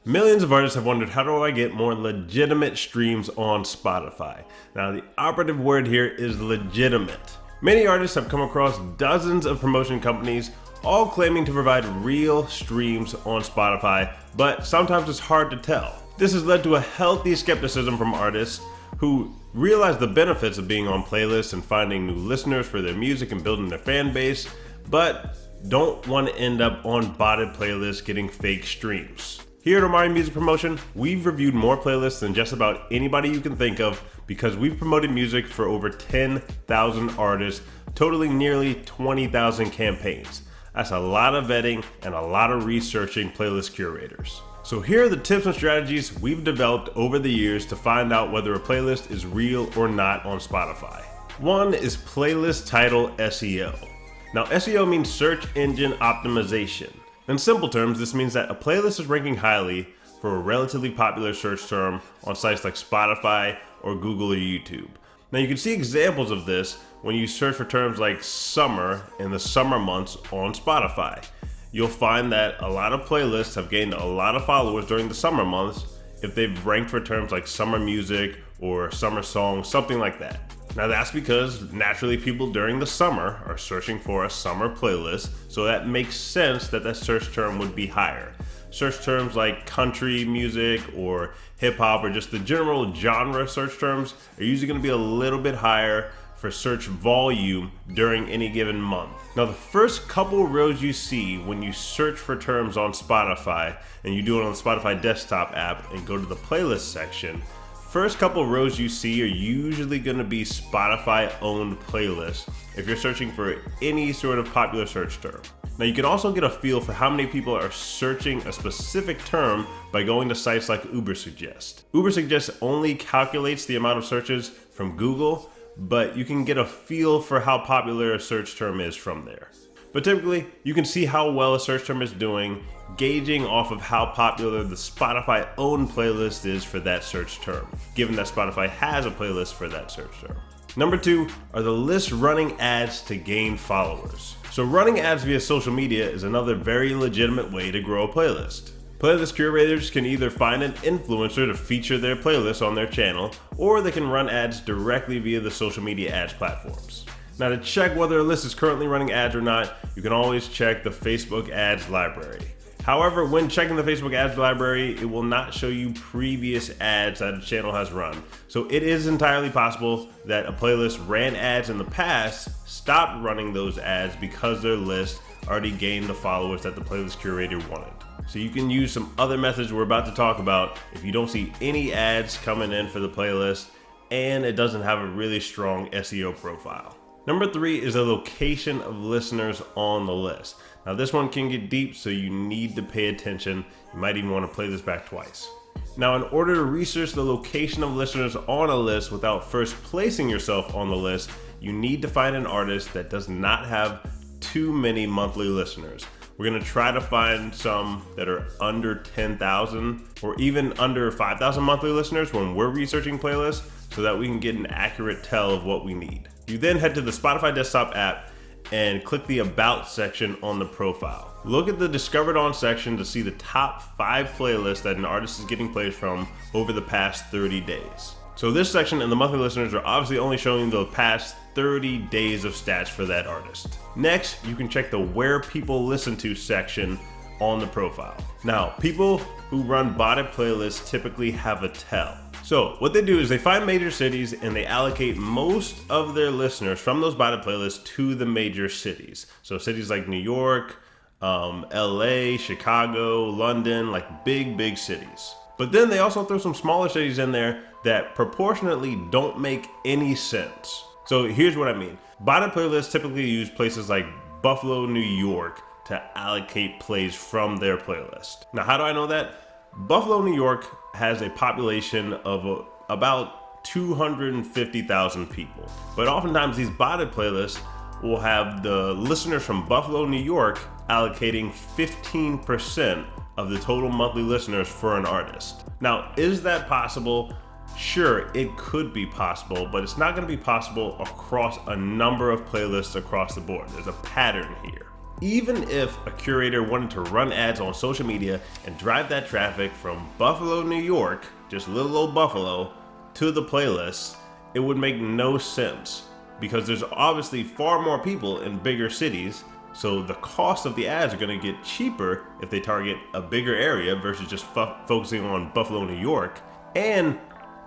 Millions of artists have wondered, how do I get more legitimate streams on Spotify? Now, the operative word here is legitimate. Many artists have come across dozens of promotion companies, all claiming to provide real streams on Spotify, but sometimes it's hard to tell. This has led to a healthy skepticism from artists who realize the benefits of being on playlists and finding new listeners for their music and building their fan base, but don't want to end up on botted playlists getting fake streams. Here at Omari Music Promotion, we've reviewed more playlists than just about anybody you can think of because we've promoted music for over 10,000 artists, totaling nearly 20,000 campaigns. That's a lot of vetting and a lot of researching playlist curators. So here are the tips and strategies we've developed over the years to find out whether a playlist is real or not on Spotify. One is playlist title SEO. Now, SEO means search engine optimization. In simple terms, this means that a playlist is ranking highly for a relatively popular search term on sites like Spotify or Google or YouTube. Now, you can see examples of this when you search for terms like summer in the summer months on Spotify. You'll find that a lot of playlists have gained a lot of followers during the summer months if they've ranked for terms like summer music or summer songs, something like that. Now, that's because naturally people during the summer are searching for a summer playlist, so that makes sense that that search term would be higher. Search terms like country music or hip hop or just the general genre search terms are usually going to be a little bit higher for search volume during any given month. Now, the first couple rows you see when you search for terms on Spotify, and you do it on the Spotify desktop app and go to the playlist section, first couple rows you see are usually going to be Spotify owned playlists if you're searching for any sort of popular search term. Now, you can also get a feel for how many people are searching a specific term by going to sites like Ubersuggest. Ubersuggest only calculates the amount of searches from Google, but you can get a feel for how popular a search term is from there. But typically, you can see how well a search term is doing, gauging off of how popular the Spotify owned playlist is for that search term, given that Spotify has a playlist for that search term. Number 2 are the lists running ads to gain followers. So running ads via social media is another very legitimate way to grow a playlist. Playlist curators can either find an influencer to feature their playlist on their channel, or they can run ads directly via the social media ads platforms. Now, to check whether a list is currently running ads or not, you can always check the Facebook ads library. However, when checking the Facebook ads library, it will not show you previous ads that a channel has run. So it is entirely possible that a playlist ran ads in the past, stopped running those ads because their list already gained the followers that the playlist curator wanted. So you can use some other methods we're about to talk about if you don't see any ads coming in for the playlist and it doesn't have a really strong SEO profile. Number 3 is the location of listeners on the list. Now, this one can get deep, so you need to pay attention. You might even want to play this back twice. Now, in order to research the location of listeners on a list without first placing yourself on the list, you need to find an artist that does not have too many monthly listeners. We're going to try to find some that are under 10,000 or even under 5,000 monthly listeners when we're researching playlists so that we can get an accurate tell of what we need. You then head to the Spotify desktop app and click the About section on the profile. Look at the Discovered On section to see the top 5 playlists that an artist is getting plays from over the past 30 days. So this section and the monthly listeners are obviously only showing the past 30 days of stats for that artist. Next, you can check the Where People Listen To section on the profile. Now, people who run botted playlists typically have a tell. So what they do is they find major cities and they allocate most of their listeners from those botted playlists to the major cities. So cities like New York, LA, Chicago, London, like big cities. But then they also throw some smaller cities in there that proportionately don't make any sense. So here's what I mean. Botted playlists typically use places like Buffalo, New York to allocate plays from their playlist. Now, how do I know that? Buffalo, New York has a population of about 250,000 people. But oftentimes these botted playlists will have the listeners from Buffalo, New York allocating 15% of the total monthly listeners for an artist. Now, is that possible? Sure, it could be possible, but it's not going to be possible across a number of playlists across the board. There's a pattern here. even if a curator wanted to run ads on social media and drive that traffic from Buffalo, New York, just little old Buffalo, to the playlist, it would make no sense because there's obviously far more people in bigger cities. So the cost of the ads are going to get cheaper if they target a bigger area versus just focusing on Buffalo, New York. And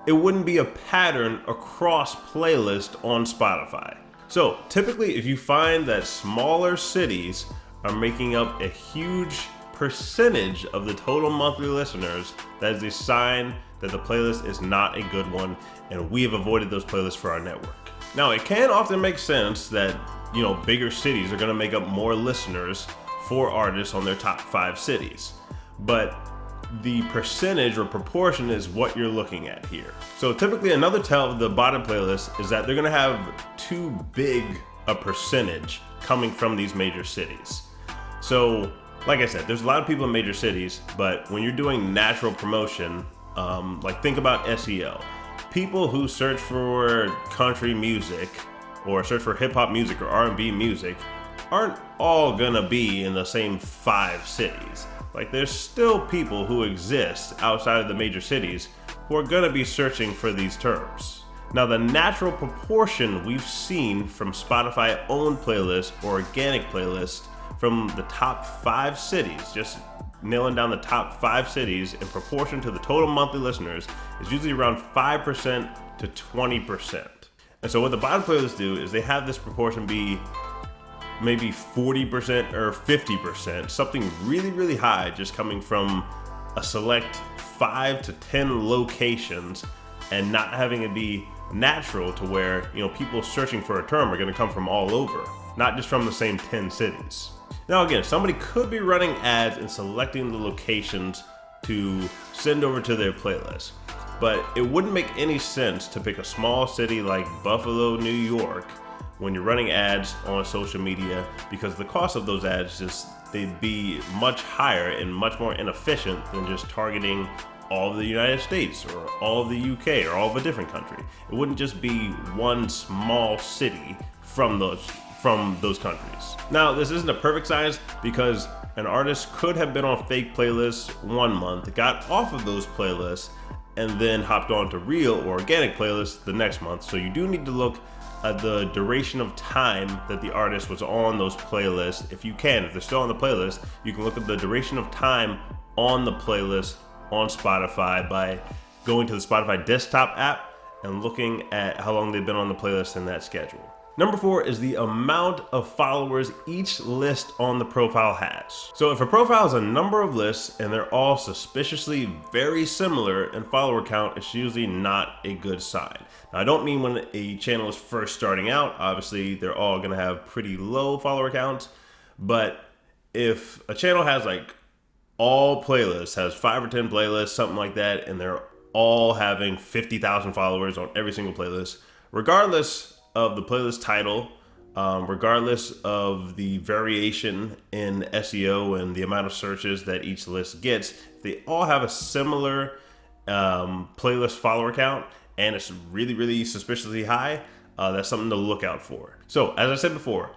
it wouldn't be a pattern across playlists on Spotify. So typically, if you find that smaller cities are making up a huge percentage of the total monthly listeners, that is a sign that the playlist is not a good one, and we have avoided those playlists for our network. Now, it can often make sense that, bigger cities are going to make up more listeners for artists on their top 5 cities, but the percentage or proportion is what you're looking at here. So typically another tell of the bottom playlist is that they're gonna have too big a percentage coming from these major cities. So like I said, there's a lot of people in major cities, but when you're doing natural promotion, like think about SEO. People who search for country music or search for hip hop music or R&B music aren't all gonna be in the same 5 cities. Like there's still people who exist outside of the major cities who are gonna be searching for these terms. Now the natural proportion we've seen from Spotify owned playlists or organic playlists from the top 5 cities, just nailing down the top 5 cities in proportion to the total monthly listeners, is usually around 5% to 20%. And so what the bottom playlists do is they have this proportion be maybe 40% or 50%, something really, really high, just coming from a select 5 to 10 locations and not having it be natural to where, people searching for a term are gonna come from all over, not just from the same 10 cities. Now again, somebody could be running ads and selecting the locations to send over to their playlist, but it wouldn't make any sense to pick a small city like Buffalo, New York, when you're running ads on social media, because the cost of those ads they'd be much higher and much more inefficient than just targeting all of the United States or all of the UK or all of a different country. It wouldn't just be one small city from those countries. Now, this isn't a perfect science because an artist could have been on fake playlists one month, got off of those playlists, and then hopped on to real or organic playlists the next month. So you do need to look at the duration of time that the artist was on those playlists. If they're still on the playlist, you can look at the duration of time on the playlist on Spotify by going to the Spotify desktop app and looking at how long they've been on the playlist in that schedule. Number 4 is the amount of followers each list on the profile has. So if a profile has a number of lists and they're all suspiciously very similar in follower count, it's usually not a good sign. Now, I don't mean when a channel is first starting out. Obviously, they're all gonna have pretty low follower counts. But if a channel has like all playlists, has 5 or 10 playlists, something like that, and they're all having 50,000 followers on every single playlist, regardless of the playlist title, regardless of the variation in SEO and the amount of searches that each list gets, they all have a similar playlist follower count and it's really, really suspiciously high, that's something to look out for. So as I said before,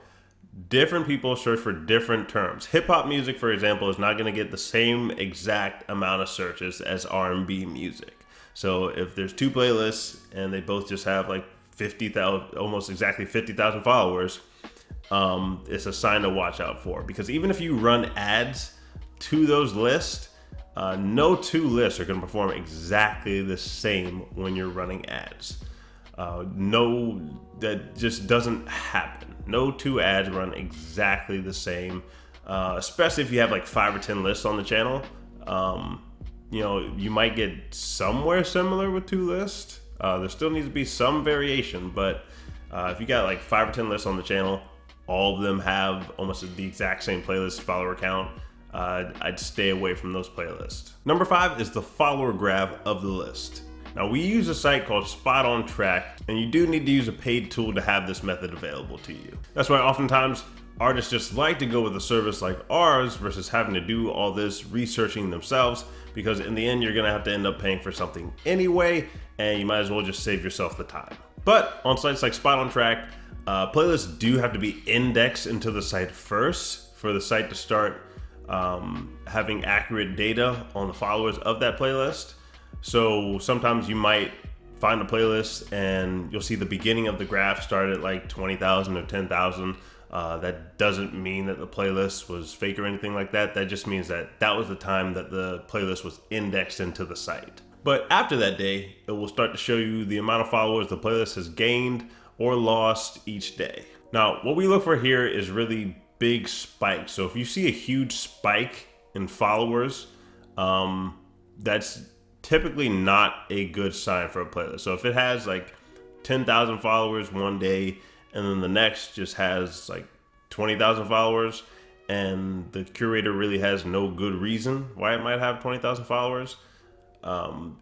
different people search for different terms. Hip hop music, for example, is not going to get the same exact amount of searches as R&B music. So if there's 2 playlists and they both just have like 50,000, almost exactly 50,000 followers, it's a sign to watch out for. Because even if you run ads to those lists, no 2 lists are going to perform exactly the same when you're running ads. That just doesn't happen. No 2 ads run exactly the same, especially if you have like 5 or 10 lists on the channel. You might get somewhere similar with 2 lists. There still needs to be some variation, but if you got like 5 or 10 lists on the channel, all of them have almost the exact same playlist follower count, I'd stay away from those playlists. Number 5 is the follower graph of the list. Now, we use a site called Spot on Track, and you do need to use a paid tool to have this method available to you. That's why oftentimes artists just like to go with a service like ours versus having to do all this researching themselves, because in the end, you're gonna have to end up paying for something anyway, and you might as well just save yourself the time. But on sites like Spot on Track, playlists do have to be indexed into the site first for the site to start having accurate data on the followers of that playlist. So sometimes you might find a playlist and you'll see the beginning of the graph start at like 20,000 or 10,000. That doesn't mean that the playlist was fake or anything like that. That just means that that was the time that the playlist was indexed into the site. But after that day, it will start to show you the amount of followers the playlist has gained or lost each day. Now, what we look for here is really big spikes. So if you see a huge spike in followers, that's typically not a good sign for a playlist. So if it has like 10,000 followers one day and then the next just has like 20,000 followers and the curator really has no good reason why it might have 20,000 followers,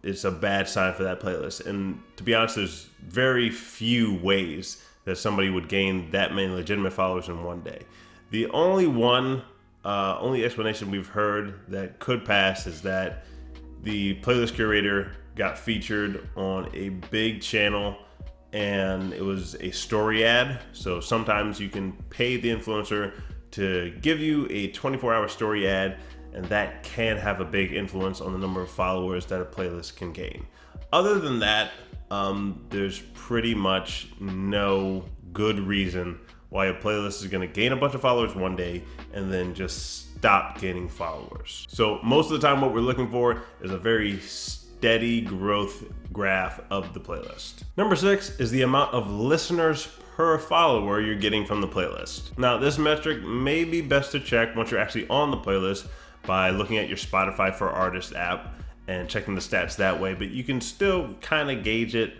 it's a bad sign for that playlist. And to be honest, there's very few ways that somebody would gain that many legitimate followers in one day. The only explanation we've heard that could pass is that the playlist curator got featured on a big channel and it was a story ad. So sometimes you can pay the influencer to give you a 24-hour story ad, and that can have a big influence on the number of followers that a playlist can gain. Other than that, there's pretty much no good reason why a playlist is going to gain a bunch of followers one day and then just stop gaining followers. So most of the time what we're looking for is a very steady growth graph of the playlist. Number 6 is the amount of listeners per follower you're getting from the playlist. Now, this metric may be best to check once you're actually on the playlist by looking at your Spotify for Artists app and checking the stats that way, but you can still kind of gauge it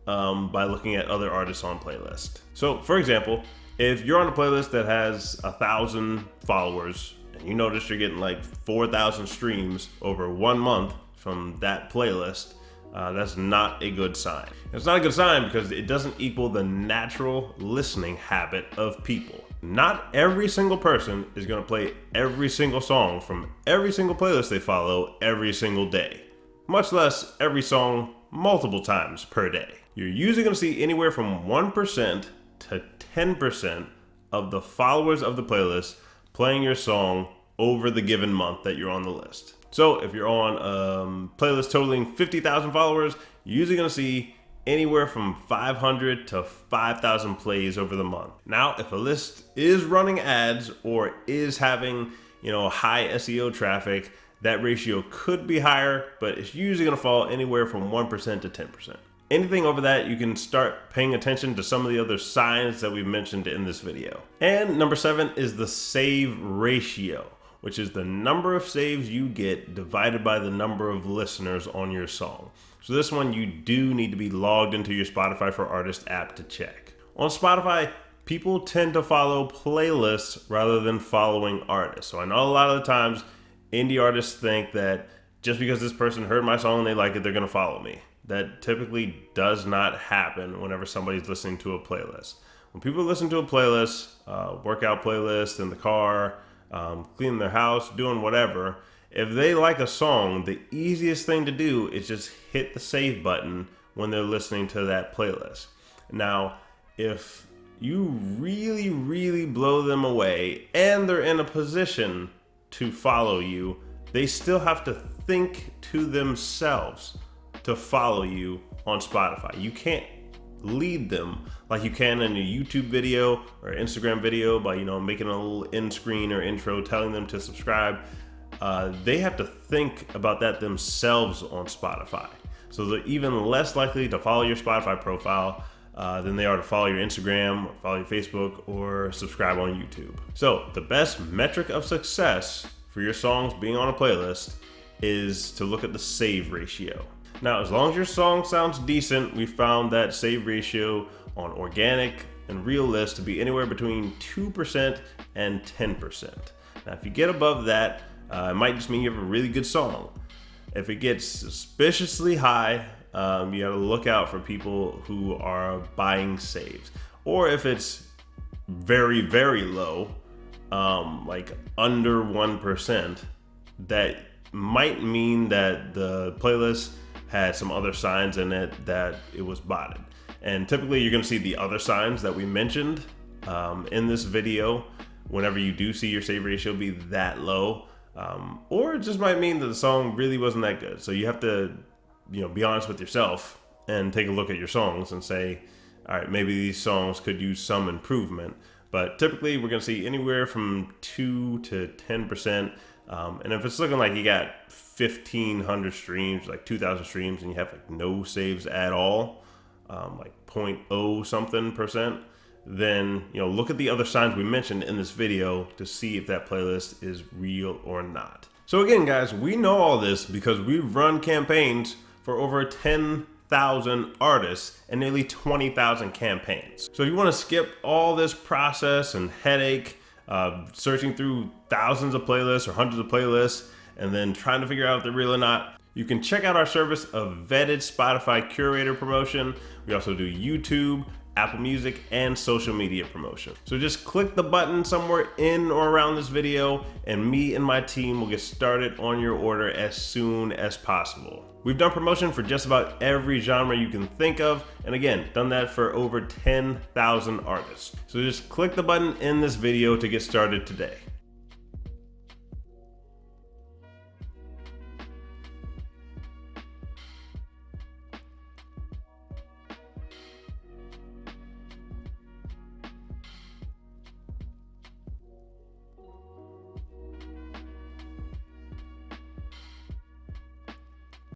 by looking at other artists on playlist. So for example, if you're on a playlist that has 1,000 followers and you notice you're getting like 4,000 streams over 1 month from that playlist, that's not a good sign. It's not a good sign because it doesn't equal the natural listening habit of people. Not every single person is going to play every single song from every single playlist they follow every single day, much less every song multiple times per day. You're usually going to see anywhere from 1% to 10% of the followers of the playlist playing your song over the given month that you're on the list. So if you're on a playlist totaling 50,000 followers, you're usually going to see anywhere from 500 to 5,000 plays over the month. Now, if a list is running ads or is having, high SEO traffic, that ratio could be higher, but it's usually going to fall anywhere from 1% to 10%. Anything over that, you can start paying attention to some of the other signs that we've mentioned in this video. And number 7 is the save ratio, which is the number of saves you get divided by the number of listeners on your song. So this one, you do need to be logged into your Spotify for Artists app to check. On Spotify, people tend to follow playlists rather than following artists. So I know a lot of the times indie artists think that just because this person heard my song and they like it, they're gonna follow me. That typically does not happen whenever somebody's listening to a playlist. When people listen to a playlist, workout playlist in the car, cleaning their house, doing whatever, if they like a song, the easiest thing to do is just hit the save button when they're listening to that playlist. Now, if you really, really blow them away and they're in a position to follow you, they still have to think to themselves to follow you on Spotify. You can't lead them like you can in a YouTube video or Instagram video by making a little end screen or intro telling them to subscribe. They have to think about that themselves on Spotify. So they're even less likely to follow your Spotify profile than they are to follow your Instagram, or follow your Facebook, or subscribe on YouTube. So the best metric of success for your songs being on a playlist is to look at the save ratio. Now, as long as your song sounds decent, we found that save ratio on organic and real lists to be anywhere between 2% and 10%. Now, if you get above that, it might just mean you have a really good song. If it gets suspiciously high, you gotta look out for people who are buying saves. Or if it's very, very low, like under 1%, that might mean that the playlist had some other signs in it that it was botted. And typically you're gonna see the other signs that we mentioned in this video whenever you do see your save ratio be that low. Or it just might mean that the song really wasn't that good. So you have to, be honest with yourself and take a look at your songs and say, all right, maybe these songs could use some improvement. But typically we're going to see anywhere from 2 to 10%. And if it's looking like you got 1,500 streams, like 2,000 streams, and you have like no saves at all, like 0.0 something percent, then look at the other signs we mentioned in this video to see if that playlist is real or not. So again, guys, we know all this because we've run campaigns for over 10,000 artists and nearly 20,000 campaigns. So if you want to skip all this process and headache, searching through thousands of playlists or hundreds of playlists and then trying to figure out if they're real or not, you can check out our service of vetted Spotify curator promotion. We also do YouTube, Apple Music, and social media promotion. So just click the button somewhere in or around this video and me and my team will get started on your order as soon as possible. We've done promotion for just about every genre you can think of, and again, done that for over 10,000 artists. So just click the button in this video to get started today.